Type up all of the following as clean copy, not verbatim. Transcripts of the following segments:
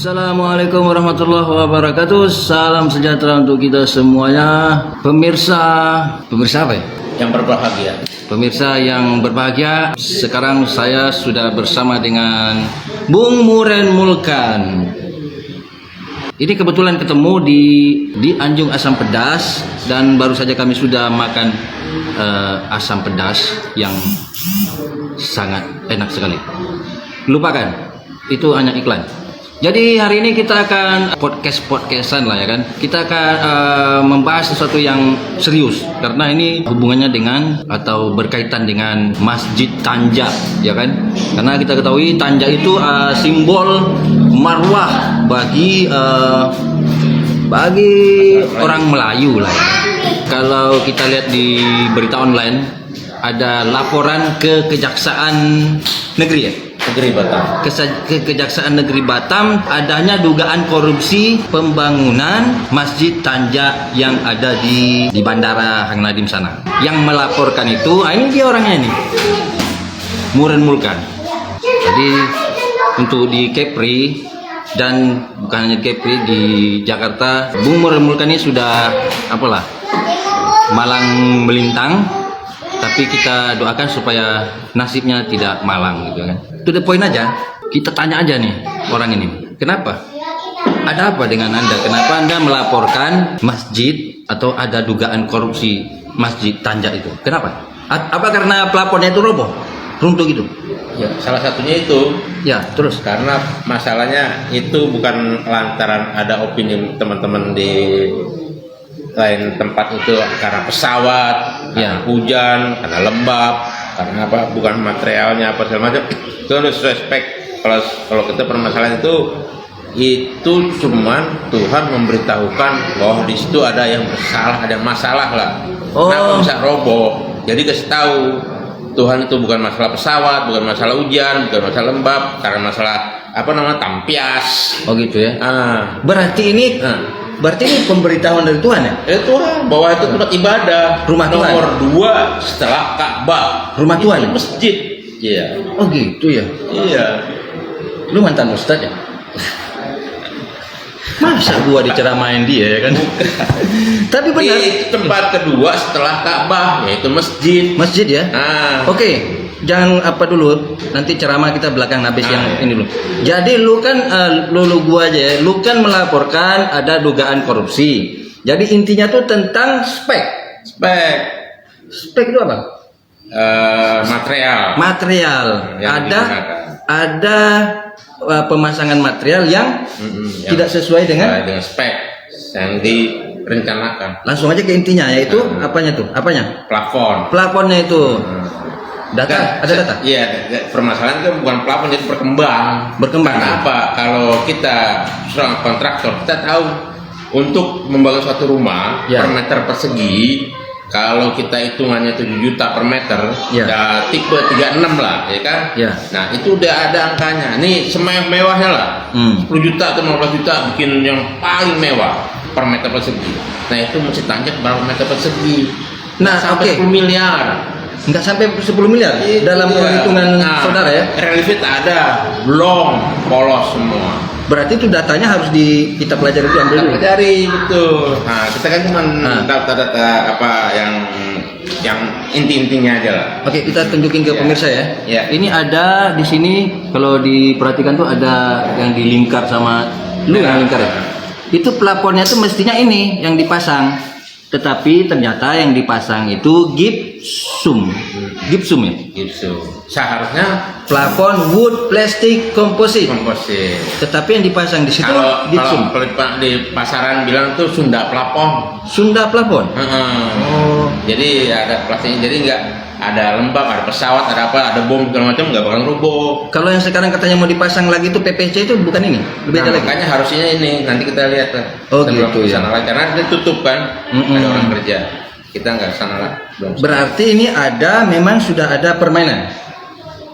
Assalamualaikum warahmatullahi wabarakatuh. Salam sejahtera untuk kita semuanya. Pemirsa apa ya? Yang berbahagia. Pemirsa yang berbahagia, sekarang saya sudah bersama dengan Bung Muren Mulkan. Ini kebetulan ketemu di Anjung Asam Pedas, dan baru saja kami sudah makan asam pedas yang sangat enak sekali. Lupakan, itu hanya iklan. Jadi hari ini kita akan podcastan lah ya kan. Kita akan membahas sesuatu yang serius karena ini hubungannya dengan atau berkaitan dengan Masjid Tanja ya kan. Karena kita ketahui Tanja itu simbol marwah bagi orang Melayu lah ya. Kalau kita lihat di berita online ada laporan ke Kejaksaan Negeri ya. Kejaksaan Negeri Batam adanya dugaan korupsi pembangunan Masjid Tanja yang ada di Bandara Hang Nadim sana. Yang melaporkan itu, ini dia orangnya nih, Muren Mulkan. Jadi untuk di Kepri dan bukan hanya di Kepri, di Jakarta, Bung Muren Mulkan ini sudah malang melintang. Tapi kita doakan supaya nasibnya tidak malang gitu kan. To the point aja, kita tanya aja nih orang ini, kenapa? Ada apa dengan Anda? Kenapa Anda melaporkan masjid atau ada dugaan korupsi Masjid Tanja itu? Kenapa? Apa karena pelapornya itu roboh? Runtuh gitu? Ya, salah satunya itu. Ya, terus? Karena masalahnya itu bukan lantaran ada opini teman-teman di lain tempat itu karena pesawat, karena hujan, karena lembab, karena apa? Bukan materialnya apa segala macam. Itu harus respect. Kalau kita permasalahan itu cuman Tuhan memberitahukan bahwa di situ ada yang bersalah, ada masalah lah. Kenapa bisa roboh? Jadi kasih tahu Tuhan itu bukan masalah pesawat, bukan masalah hujan, bukan masalah lembab, karena masalah tampias. Oh gitu ya. Berarti ini pemberitahuan dari Tuhan ya? Tuhan, bahwa itu tempat ibadah. Rumah Tuhan. Nomor 2 setelah Ka'bah. Rumah Tuhan. Itu masjid. Iya. Oh gitu ya. Iya. Lu mantan ustadz ya? Masa gua diceramain dia ya kan? Tapi benar. Itu tempat kedua setelah Ka'bah, yaitu masjid. Masjid ya? Oke. Jangan dulu, nanti ceramah kita belakang habis yang ini dulu. Jadi lu kan gua aja ya, lu kan melaporkan ada dugaan korupsi. Jadi intinya tuh tentang spek itu apa? Material. Ada pemasangan material yang tidak sesuai dengan spek yang direncanakan. Langsung aja ke intinya, yaitu apanya? Plafonnya itu. Ada data? Iya, permasalahan itu bukan plafon, jadi berkembang. Kenapa? Kalau kita seorang kontraktor, kita tahu untuk membangun suatu rumah per meter persegi, kalau kita hitungannya 7 juta per meter, tipe 36 lah, ya kan? Nah, itu udah ada angkanya. Ini semewah-mewahnya lah. 10 juta atau 15 juta bikin yang paling mewah per meter persegi. Nah, itu mesti tanjak berapa meter persegi. Nah, sampai 10 miliar. Nggak sampai 10 miliar dalam perhitungan saudara ya? Relief ada, belum polos semua. Berarti itu datanya harus kita pelajari dulu, ambil dulu. Pelajari, betul. Nah, kita kan cuma data-data yang inti-intinya aja lah. Oke, kita tunjukin ke pemirsa ya. Ini ada di sini, kalau diperhatikan tuh ada yang dilingkar sama yang lingkar ya. Itu plafonnya tuh mestinya ini yang dipasang. Tetapi ternyata yang dipasang itu gipsum ya? Gipsum. Seharusnya plafon wood plastic composite. Tetapi yang dipasang di situ gipsum. Kalau di pasaran bilang tuh Sunda plafon. Jadi ada plastiknya, jadi nggak ada lembab, ada pesawat, ada bom segala macam, nggak bakal roboh. Kalau yang sekarang katanya mau dipasang lagi itu PPC itu bukan ini, beda lagi. Makanya harusnya ini nanti kita lihat lah. Gitu ya. Karena ditutup kan, ada orang kerja. Kita nggak sana lah. Berarti ini memang sudah ada permainan.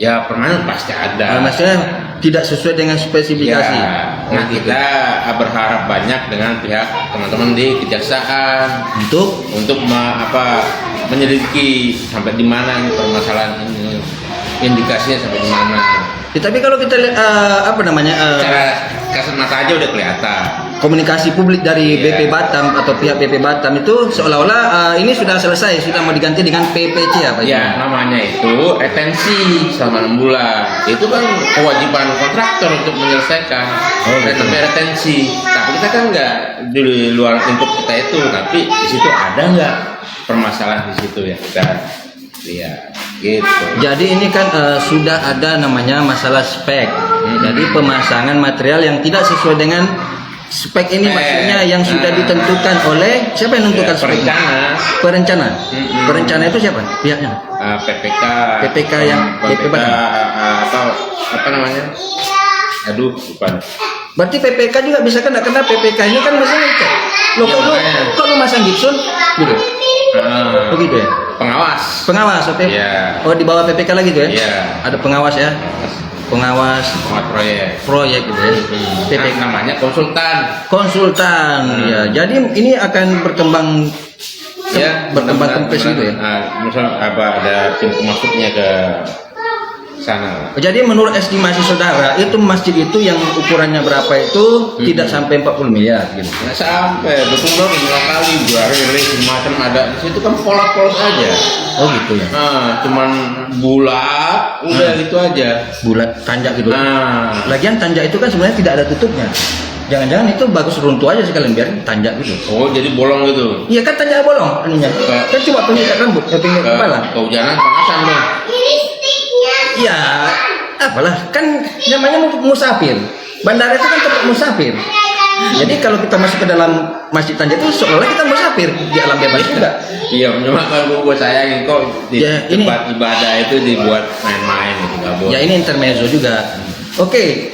Ya permainan pasti ada. Maksudnya tidak sesuai dengan spesifikasi. Nah kita berharap banyak dengan pihak teman-teman di kejaksaan untuk menyelidiki sampai di mana ini permasalahan ini, indikasinya sampai di mana. Tapi kalau kita lihat Secara kasat mata aja udah kelihatan. komunikasi publik dari Iya. BP Batam atau pihak BP Batam itu seolah-olah ini sudah selesai, sudah mau diganti dengan PPC apa itu? Ya, namanya itu retensi selama 6 bulan. Itu kan kewajiban kontraktor untuk menyelesaikan. Dan namanya retensi. Tapi kita kan nggak di luar lingkup kita itu, tapi di situ ada nggak permasalahan di situ ya kita lihat gitu. Jadi ini kan sudah ada namanya masalah spek. Jadi pemasangan material yang tidak sesuai dengan spek ini, maksudnya yang sudah ditentukan oleh siapa yang menentukan speknya? Perencana. Perencana itu siapa? Pihaknya. PPK yang BP Batam. apa namanya? Aduh, lupa. Berarti PPK juga bisa kena, karena PPK ini kan masang ngecek. Loh kok lu masang gipsun gitu? Begitu ya? Pengawas, oke. Iya. Oh, di bawah PPK lagi tuh ya? Iya. Ada pengawas ya? Pengawas proyek gitu ya. PPK Namanya konsultan. ya. Jadi ini akan berkembang kempes gitu ya. Misal ada pintu masuknya ke sana. Jadi menurut estimasi saudara, itu masjid itu yang ukurannya berapa itu tidak sampai 40 miliar gitu. Nggak sampai, betul beberapa kali rilis semacam ada di situ kan polos-polos aja. Oh gitu ya. Cuman bulat, udah gitu aja. Bulat tanjak gitu. Lagian tanjak itu kan sebenarnya tidak ada tutupnya. Jangan-jangan itu bagus runtuh aja sekalian biar tanjak gitu. Oh, jadi bolong gitu. Iya kan tanjak bolong anunya. Kan cuma pengikat rambut, pengikat kepala. Kehujanan panasan dong. Ya, apalah, kan namanya musafir. Bandara itu kan tempat musafir. Jadi kalau kita masuk ke dalam Masjid Tanjak itu seolah-olah kita musafir di alam bebas juga. Iya, cuma kalau gue sayangin kok di tempat ibadah itu dibuat main-main gitu, nggak boleh. Ya ini intermezzo juga. Oke.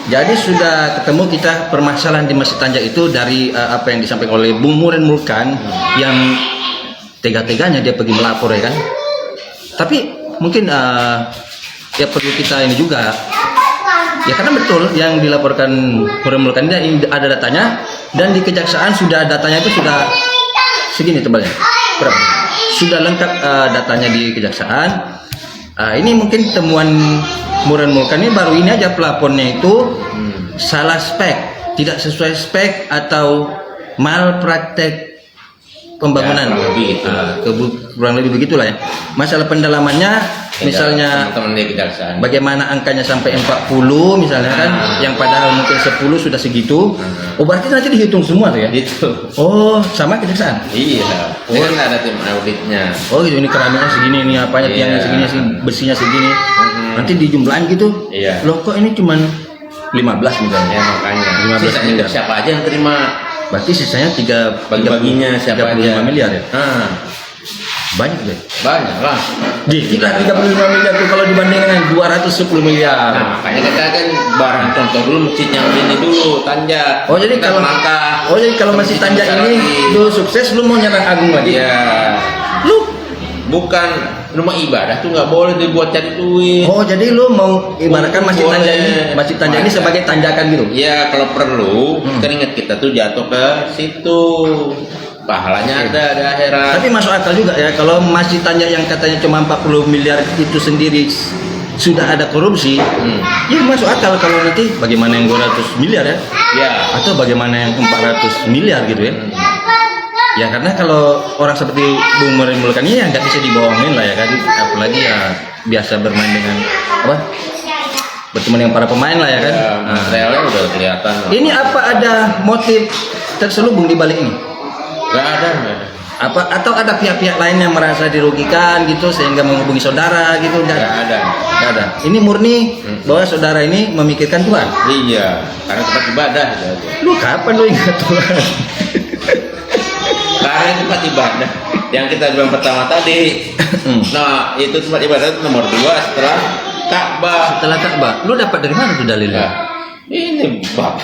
Jadi sudah ketemu kita permasalahan di Masjid Tanjak itu dari apa yang disampaikan oleh Bung Muren Mulkan yang tega-teganya dia pergi melapor ya kan. Tapi mungkin ya perlu kita ini juga ya, karena betul yang dilaporkan Muren Mulkan ini ada datanya, dan di kejaksaan sudah datanya itu sudah segini tebalnya berapa, sudah lengkap datanya di kejaksaan. Ini mungkin temuan Muren Mulkan ini baru ini aja, pelapornya itu salah spek, tidak sesuai spek atau malpraktek pembangunan. Kurang lebih begitulah ya. Masalah pendalamannya misalnya bagaimana angkanya sampai 40 misalnya kan, yang padahal mungkin 10 sudah segitu. Oh berarti nanti dihitung semua tuh ya? Gitu. Oh sama kejaksaan? Iya. Ini kan ada tim auditnya. Oh gitu, ini keramiknya segini, ini apanya, tiangnya segini, bersihnya segini. Nanti dijumlahin gitu. Iya. Loh kok ini cuman 15 misalnya? Ya makanya. 15 miliar. Siapa aja yang terima? Berarti sisanya Bagi-baginya siapa 35 aja? miliar ya? Banyak deh. Banyak lah. Dikit lah 35 miliar tuh kalau dibanding dengan 210 miliar. Nah, makanya kita kan barang contoh dulu masjid yang ini dulu, Tanjak. Oh jadi kalau masih Tanjak ini lu sukses, lu mau nyerang Agung lagi? Iya. Lu Bukan rumah ibadah tuh nggak boleh dibuat cari duit. oh jadi lu mau ibaratkan Masjid Tanjak ini sebagai tanjakan gitu? Iya, kalau perlu keringat kita tuh jatuh ke situ. Pahalanya ada di akhirat. Tapi masuk akal juga ya, kalau Masjid Tanjak yang katanya cuma 40 miliar itu sendiri sudah ada korupsi, ya masuk akal kalau nanti bagaimana yang 200 miliar ya? Ya. Atau bagaimana yang 400 miliar gitu ya? Ya karena kalau orang seperti Bung Muren Mulkan ini ya nggak bisa dibohongin lah ya kan, apalagi ya biasa bermain dengan apa? Berteman dengan para pemain lah ya kan. Ya, materialnya udah kelihatan. Ini apa ada motif terselubung di balik ini? Nggak ada. Apa atau ada pihak-pihak lain yang merasa dirugikan gitu sehingga menghubungi saudara gitu? Nggak ada. Nggak ada. Ini murni bahwa saudara ini memikirkan Tuhan. Iya, karena tempat ibadah itu aja. Lu kapan lu ingat Tuhan? Karena tempat ibadah yang kita bilang pertama tadi. Nah, itu tempat ibadah itu nomor 2 setelah Ka'bah. Setelah Ka'bah, lu dapat dari mana tuh dalilnya? Nah, ini bab.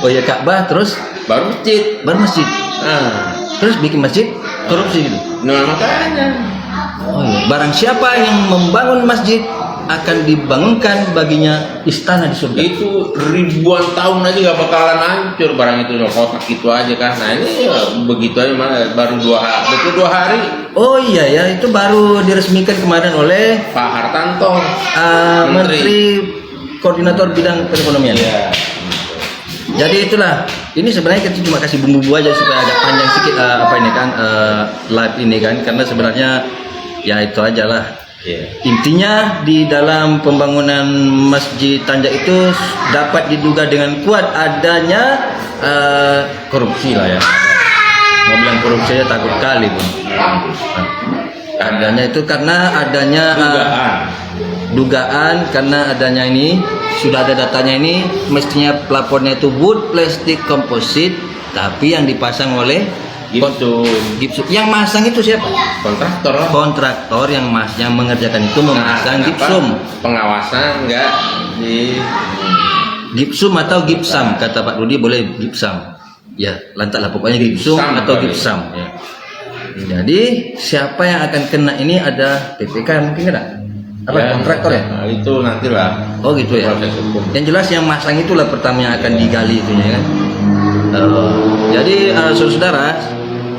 Oh ya Ka'bah, terus Baru masjid. Terus bikin masjid korupsi gitu. Nah makanya. Oh iya. Barang siapa yang membangun masjid akan dibangunkan baginya istana di surga. Itu ribuan tahun aja nggak bakalan hancur barang itu, kotak gitu aja kan. Nah ini ya, begitu aja baru 22 hari Oh iya ya, itu baru diresmikan kemarin oleh Pak Hartanto, Menteri Koordinator Bidang Perekonomian. Iya. Jadi itulah, ini sebenarnya kita cuma kasih bumbu-bumbu aja supaya agak panjang sedikit live ini kan, karena sebenarnya ya itu aja lah. Iya. Intinya di dalam pembangunan Masjid Tanjak itu dapat diduga dengan kuat adanya korupsi lah ya. Mau bilang korupsi aja takut kali pun. Adanya itu karena adanya dugaan karena adanya ini sudah ada datanya, ini mestinya pelapornya itu wood plastik komposit, tapi yang dipasang oleh gipsum. Yang masang itu siapa? Kontraktor lah. Kontraktor yang mengerjakan itu memasang gipsum. Pengawasan enggak di Gipsum atau gipsam, kata Pak Rudi boleh gipsam. Ya, lantaklah pokoknya gipsum atau gipsam ya. Jadi siapa yang akan kena ini ada PPK mungkin kena? Apa ya, kontraktor ya? Nah, itu nantilah. Oh gitu ya. Proses hukum. Yang jelas yang masang itulah pertama yang akan digali itunya kan. Jadi saudara,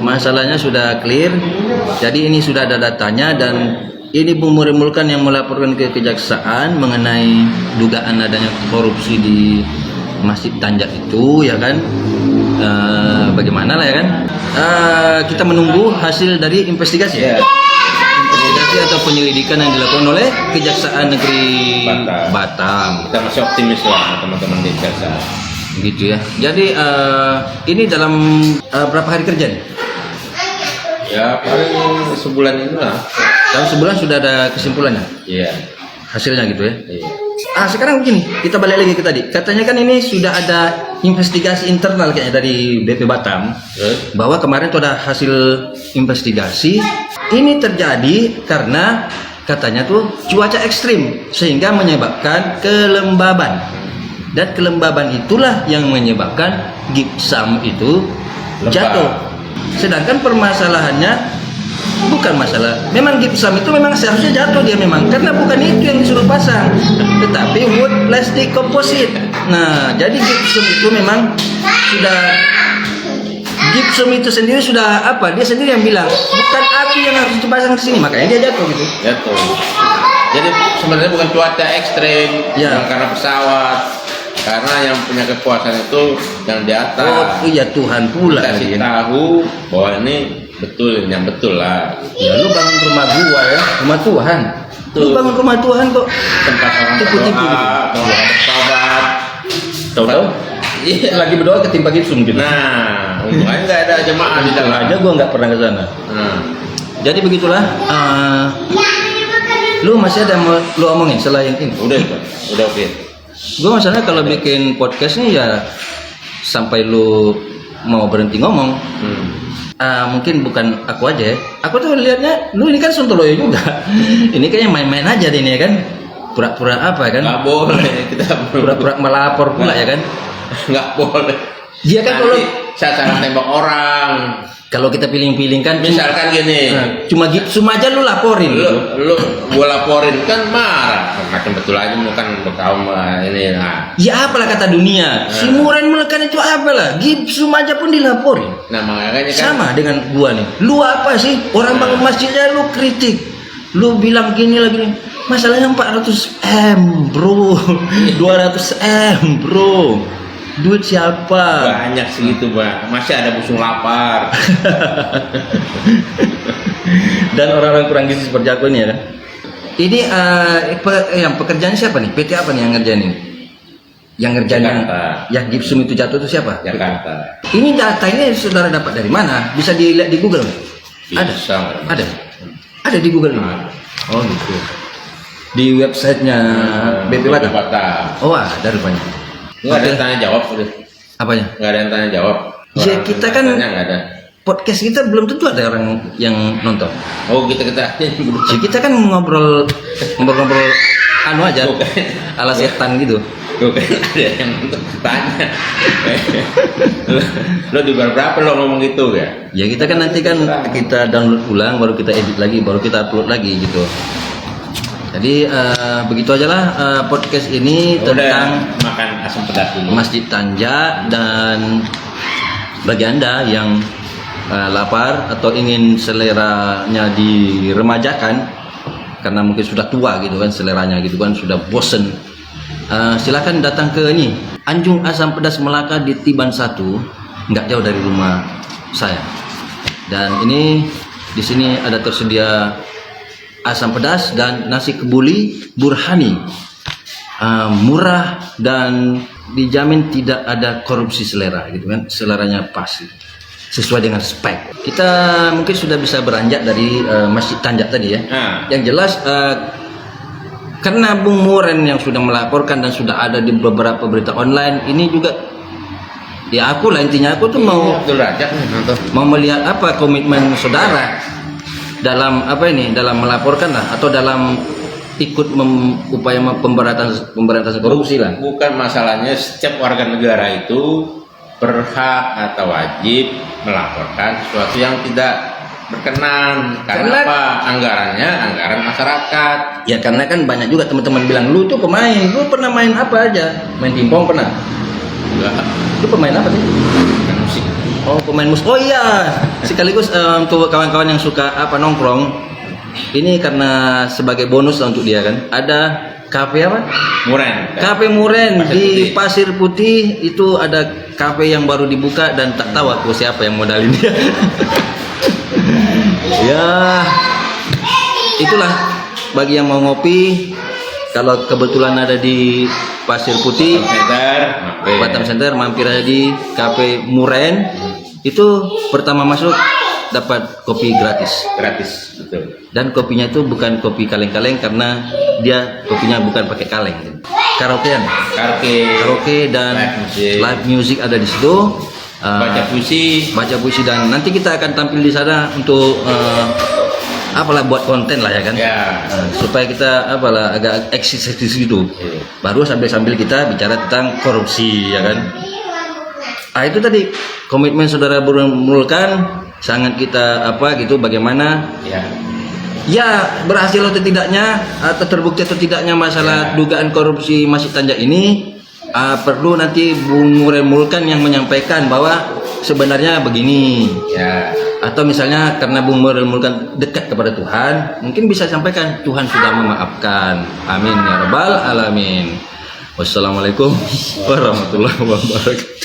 masalahnya sudah clear. Jadi ini sudah ada datanya dan ini Bung Muri Mulkan yang melaporkan ke kejaksaan mengenai dugaan adanya korupsi di Masjid Tanjak itu ya kan. Bagaimana lah ya kan? Kita menunggu hasil dari investigasi. Ya. Investigasi atau penyelidikan yang dilakukan oleh Kejaksaan Negeri Batam. Kita masih optimis lah teman-teman di kejaksaan. Gitu ya. Jadi ini dalam berapa hari kerja nih? Ya paling sebulan ini lah. Dalam sebulan sudah ada kesimpulannya. Iya. Hasilnya gitu ya. Iya. Sekarang begini, kita balik lagi ke tadi. Katanya kan ini sudah ada investigasi internal kayaknya dari BP Batam. Bahwa kemarin itu ada hasil investigasi. Ini terjadi karena katanya tuh cuaca ekstrim sehingga menyebabkan kelembaban. Dan kelembaban itulah yang menyebabkan gipsam itu jatuh. Sedangkan permasalahannya bukan masalah. Memang gipsam itu memang seharusnya jatuh dia memang karena bukan itu yang disuruh pasang, tetapi wood plastik komposit. Nah, jadi gipsum itu memang sudah gipsum itu sendiri sudah apa? Dia sendiri yang bilang bukan api yang harus dipasang ke sini, makanya dia jatuh gitu. Jatuh. Jadi sebenarnya bukan cuaca ekstrim, Ya. bukan karena pesawat, karena yang punya kekuasaan itu yang di atas. Oh iya, Tuhan pula. Kasih tahu bahwa ini betul, yang betul lah. Ya lu bangun rumah gua ya, rumah Tuhan. Lu bangun rumah Tuhan kok Tempat orang tipu-tipu gitu. berdoa, bertobat. Tahu-tahu Iya. lagi berdoa ketimpa gipsum gitu. Nah, untungnya nggak ada jemaah di dalam. aja gua nggak pernah ke sana. Nah, Jadi begitulah. Lu masih ada mau lu omongin selain ini? udah oke. Gue masalahnya kalau bikin podcast nih ya sampai lu mau berhenti ngomong. Mungkin bukan aku aja ya. Aku tuh lihatnya lu ini kan sontoloyo juga. Ini kayaknya main-main aja deh ini ya kan. Pura-pura apa kan? Nggak boleh kita Pura-pura melapor pula ya kan. nggak boleh. Dia kan Nanti sasaran tembak orang. kalau kita piling-piling kan Misalkan gini, cuma gipsum aja lu laporin gitu. lu gua laporin kan marah, macam betul aja bukan berkaum ini. Nah, Ya apalah kata dunia. Si Muren Melekan itu apalah? Gipsum aja pun dilaporin. nah makanya kan Sama dengan gua nih. Lu apa sih? Orang bangun masjidnya lu kritik. Lu bilang gini lagi nih. Masalahnya 400 M, bro. 200 M, bro. Duit siapa? banyak segitu bang, masih ada busung lapar. Dan orang-orang kurang gizi seperti aku ini ya kan. Ini yang pekerjaannya siapa nih? PT apa nih yang ngerjain ini? Yang ngerjain Jakarta. yang gipsum itu jatuh itu siapa? Jakarta. Ini data ini saudara dapat dari mana? Bisa dilihat di Google nggak? Bisa. Ada. Ada di Google ini. Oh gitu. Di websitenya BP Batam. Oh ada rupanya. Nggak ada yang tanya jawab udah. Apanya? Nggak ada yang tanya jawab. Ya, Orang kita kan- tanya nggak ada. Podcast kita belum tentu ada orang yang nonton. Oh kita Jadi kita kan ngobrol anu aja ala setan gitu. Gue kan ada yang tanya. Lo di bar berapa lo ngomong gitu ya? Ya kita kan nanti kan kita download ulang baru kita edit lagi baru kita upload lagi gitu. Jadi begitu aja lah podcast ini tentang makan asam pedas dulu. Masjid Tanja. Dan bagi Anda yang lapar atau ingin seleranya diremajakan karena mungkin sudah tua gitu kan, seleranya gitu kan, sudah bosen, silakan datang ke ini Anjung Asam Pedas Melaka di Tiban 1, nggak jauh dari rumah saya. Dan ini di sini ada tersedia asam pedas dan nasi kebuli Burhani, murah dan dijamin tidak ada korupsi selera gitu kan, seleranya pasti sesuai dengan spek. Kita mungkin sudah bisa beranjak dari Masjid Tanja tadi ya. Yang jelas karena Bung Muren yang sudah melaporkan dan sudah ada di beberapa berita online ini juga, ya aku lah intinya, aku tuh mau melihat apa komitmen saudara dalam apa ini, dalam melaporkan lah atau dalam ikut upaya pemberantasan korupsi lah. Bukan masalahnya setiap warga negara itu berhak atau wajib melaporkan sesuatu yang tidak berkenan. Karena apa? Anggarannya anggaran masyarakat. Ya karena kan banyak juga teman-teman bilang, lu tuh pemain, lu pernah main apa aja? Main pingpong pernah? Enggak. Lu pemain apa sih? Kan musik. Oh, pemain musik. Oh iya, sekaligus untuk kawan-kawan yang suka apa nongkrong, ini karena sebagai bonus lah untuk dia kan, ada kafe apa? Muren. Kafe Muren di Pasir Putih. Itu ada kafe yang baru dibuka dan tak tahu aku siapa yang modalin dia. Ya, itulah bagi yang mau ngopi. Kalau kebetulan ada di Pasir Putih, Batam Center, mampir aja di Cafe Muren. Itu pertama masuk dapat kopi gratis. Gratis, betul. Dan kopinya itu bukan kopi kaleng-kaleng karena dia kopinya bukan pakai kaleng. Karaokean. Karaoke dan live music ada di situ. Baca puisi dan nanti kita akan tampil di sana untuk apalah buat konten lah ya kan. Supaya kita apalah agak eksis gitu. Baru sambil kita bicara tentang korupsi ya kan. Itu tadi komitmen saudara Mulkan sangat kita bagaimana ya berhasil atau tidaknya atau terbukti atau tidaknya masalah dugaan korupsi Masjid Tanja ini, perlu nanti Bung Muren Mulkan yang menyampaikan bahwa sebenarnya begini atau misalnya karena Bung Muren Mulkan dekat kepada Tuhan, mungkin bisa sampaikan Tuhan sudah memaafkan. Amin ya rabbal alamin. Wassalamualaikum warahmatullahi wabarakatuh.